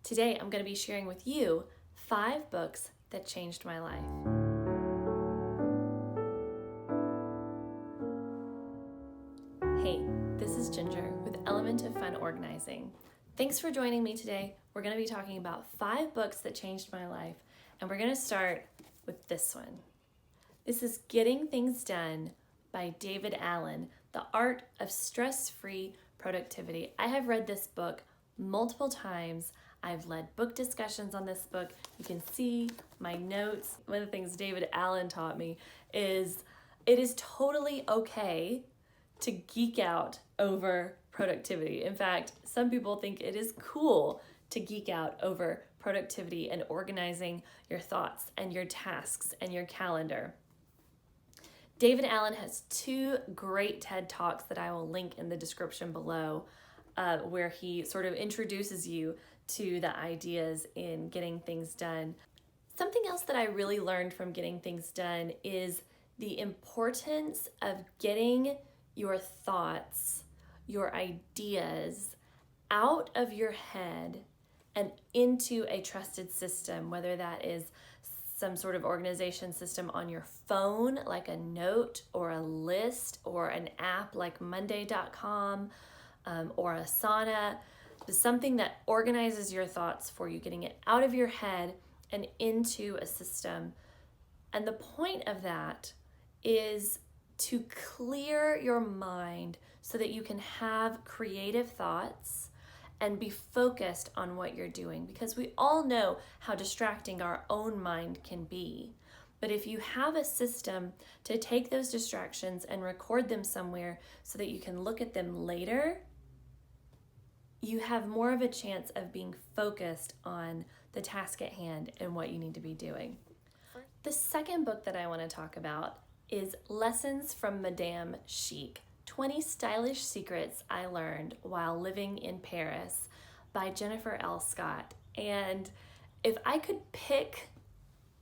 Today, I'm going to be sharing with you 5 books that changed my life. Hey, this is Ginger with Element of Fun Organizing. Thanks for joining me today. We're going to be talking about 5 books that changed my life, and we're going to start with this one. This is Getting Things Done by David Allen, The Art of Stress-Free Productivity. I have read this book multiple times. I've led book discussions on this book. You can see my notes. One of the things David Allen taught me is it is totally okay to geek out over productivity. In fact, some people think it is cool to geek out over productivity and organizing your thoughts and your tasks and your calendar. David Allen has 2 great TED Talks that I will link in the description below, where he sort of introduces you to the ideas in getting things done. Something else that I really learned from getting things done is the importance of getting your thoughts, your ideas out of your head and into a trusted system, whether that is some sort of organization system on your phone, like a note or a list or an app like Monday.com or Asana, something that organizes your thoughts for you, getting it out of your head and into a system. And the point of that is to clear your mind so that you can have creative thoughts and be focused on what you're doing, because we all know how distracting our own mind can be. But if you have a system to take those distractions and record them somewhere so that you can look at them later, you have more of a chance of being focused on the task at hand and what you need to be doing. The second book that I want to talk about is Lessons from Madame Chic, 20 Stylish Secrets I Learned While Living in Paris by Jennifer L. Scott. And if I could pick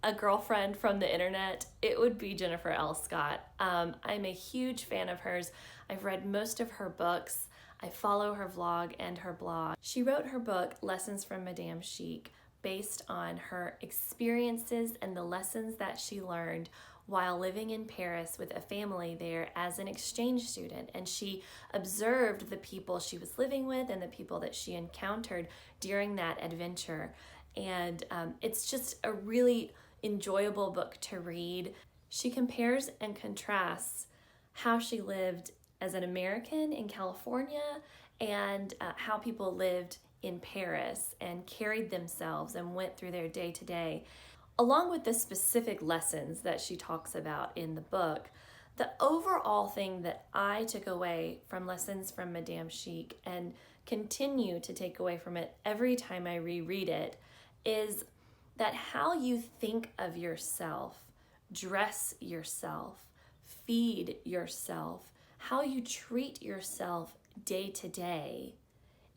a girlfriend from the internet, it would be Jennifer L. Scott. I'm a huge fan of hers. I've read most of her books. I follow her vlog and her blog. She wrote her book, Lessons from Madame Chic, based on her experiences and the lessons that she learned while living in Paris with a family there as an exchange student. And she observed the people she was living with and the people that she encountered during that adventure. And it's just a really enjoyable book to read. She compares and contrasts how she lived as an American in California and how people lived in Paris and carried themselves and went through their day-to-day. Along with the specific lessons that she talks about in the book, the overall thing that I took away from Lessons from Madame Chic and continue to take away from it every time I reread it is that how you think of yourself, dress yourself, feed yourself, how you treat yourself day to day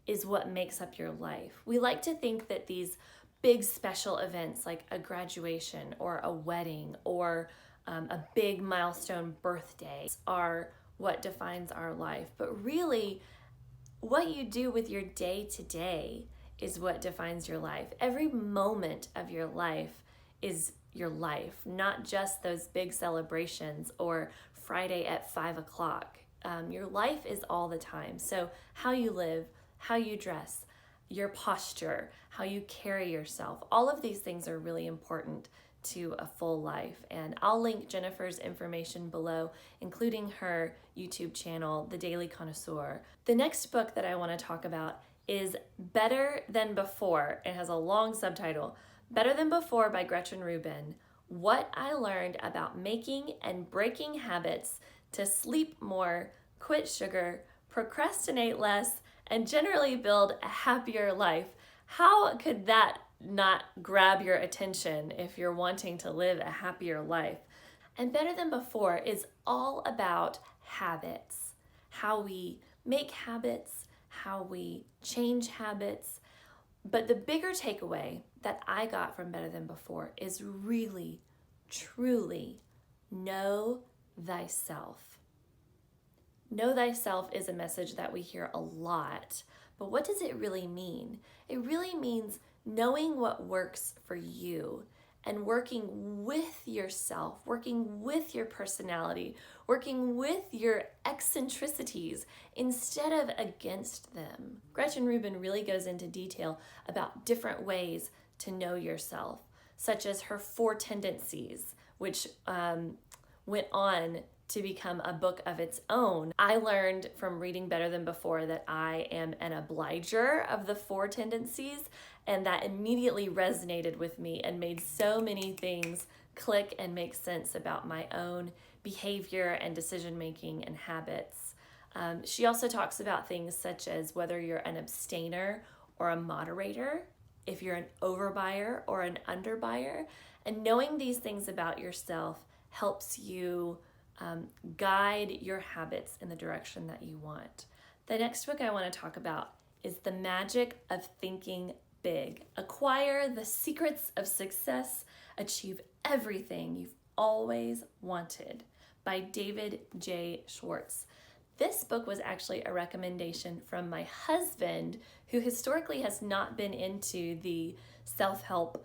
is what makes up your life. We like to think that these big special events like a graduation or a wedding or a big milestone birthday are what defines our life. But really, what you do with your day to day is what defines your life. Every moment of your life is your life, not just those big celebrations or Friday at 5 o'clock. Your life is all the time. So how you live, how you dress, your posture, how you carry yourself, all of these things are really important to a full life. And I'll link Jennifer's information below, including her YouTube channel, The Daily Connoisseur. The next book that I want to talk about is Better Than Before. It has a long subtitle, Better Than Before by Gretchen Rubin. What I learned about making and breaking habits to sleep more, quit sugar, procrastinate less, and generally build a happier life. How could that not grab your attention if you're wanting to live a happier life? And Better Than Before is all about habits, how we make habits, how we change habits. But the bigger takeaway that I got from Better Than Before is really, truly know thyself. Know thyself is a message that we hear a lot, but what does it really mean? It really means knowing what works for you and working with yourself, working with your personality, working with your eccentricities instead of against them. Gretchen Rubin really goes into detail about different ways to know yourself, such as her 4 tendencies, which went on to become a book of its own. I learned from reading Better Than Before that I am an obliger of the 4 tendencies, and that immediately resonated with me and made so many things click and make sense about my own behavior and decision making and habits. She also talks about things such as whether you're an abstainer or a moderator, if you're an overbuyer or an underbuyer, and knowing these things about yourself helps you guide your habits in the direction that you want. The next book I want to talk about is The Magic of Thinking Big. Acquire the secrets of success, achieve everything you've always wanted by David J. Schwartz. This book was actually a recommendation from my husband, who historically has not been into the self-help,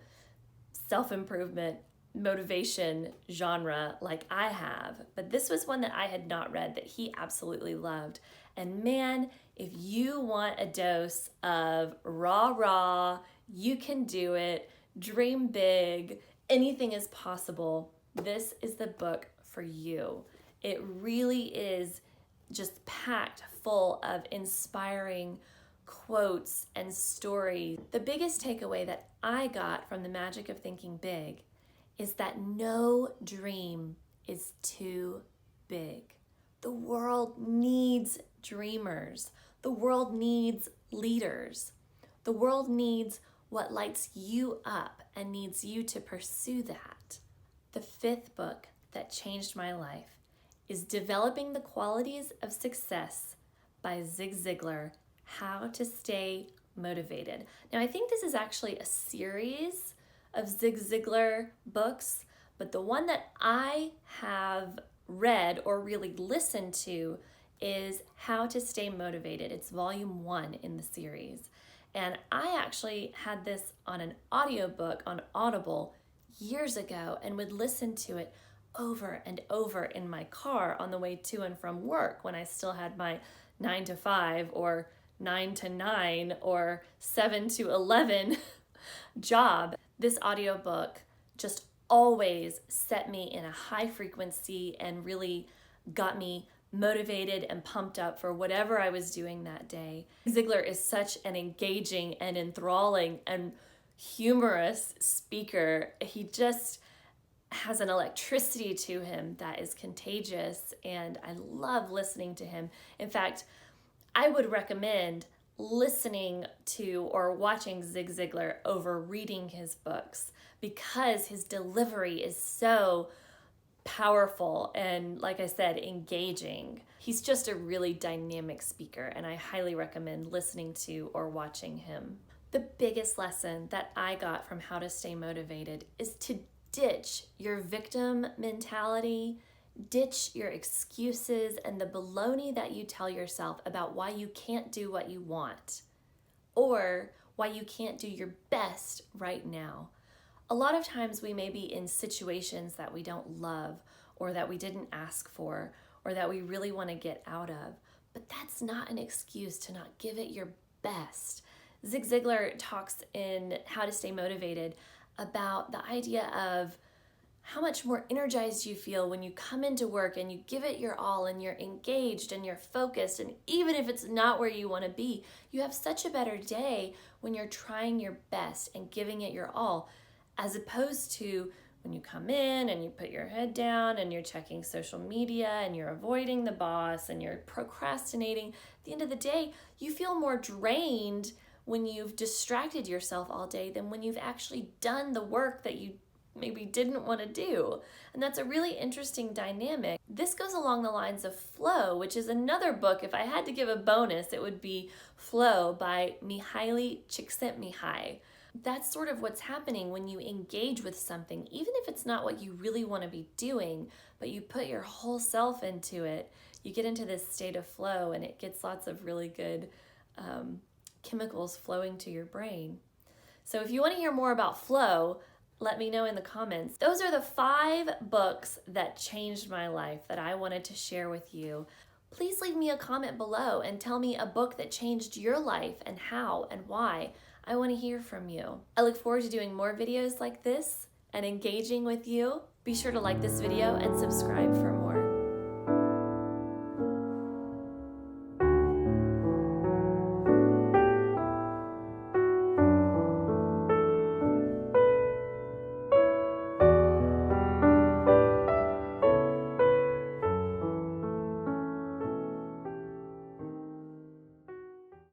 self-improvement, motivation genre like I have, but this was one that I had not read that he absolutely loved. And man, if you want a dose of rah, you can do it, dream big, anything is possible, this is the book for you. It really is just packed full of inspiring quotes and stories. The biggest takeaway that I got from The Magic of Thinking Big is that no dream is too big. The world needs dreamers. The world needs leaders. The world needs what lights you up and needs you to pursue that. The 5th book that changed my life is Developing the Qualities of Success by Zig Ziglar, How to Stay Motivated. Now, I think this is actually a series of Zig Ziglar books, but the one that I have read or really listened to is How to Stay Motivated. It's volume 1 in the series. And I actually had this on an audiobook on Audible years ago and would listen to it over and over in my car on the way to and from work when I still had my 9 to 5 or 9 to 9 or 7 to 11 job. This audiobook just always set me in a high frequency and really got me motivated and pumped up for whatever I was doing that day. Ziglar is such an engaging and enthralling and humorous speaker. He just has an electricity to him that is contagious, and I love listening to him. In fact, I would recommend listening to or watching Zig Ziglar over reading his books because his delivery is so powerful and, like I said, engaging. He's just a really dynamic speaker, and I highly recommend listening to or watching him. The biggest lesson that I got from How to Stay Motivated is to ditch your victim mentality, ditch your excuses and the baloney that you tell yourself about why you can't do what you want or why you can't do your best right now. A lot of times we may be in situations that we don't love or that we didn't ask for or that we really want to get out of, but that's not an excuse to not give it your best. Zig Ziglar talks in How to Stay Motivated about the idea of how much more energized you feel when you come into work and you give it your all and you're engaged and you're focused, and even if it's not where you want to be, you have such a better day when you're trying your best and giving it your all, as opposed to when you come in and you put your head down and you're checking social media and you're avoiding the boss and you're procrastinating. At the end of the day, you feel more drained when you've distracted yourself all day than when you've actually done the work that you maybe didn't want to do. And that's a really interesting dynamic. This goes along the lines of Flow, which is another book. If I had to give a bonus, it would be Flow by Mihaly Csikszentmihalyi. That's sort of what's happening when you engage with something, even if it's not what you really want to be doing, but you put your whole self into it. You get into this state of flow and it gets lots of really good chemicals flowing to your brain. So if you want to hear more about flow, let me know in the comments. Those are the 5 books that changed my life that I wanted to share with you. Please leave me a comment below and tell me a book that changed your life and how and why. I want to hear from you. I look forward to doing more videos like this and engaging with you. Be sure to like this video and subscribe for more.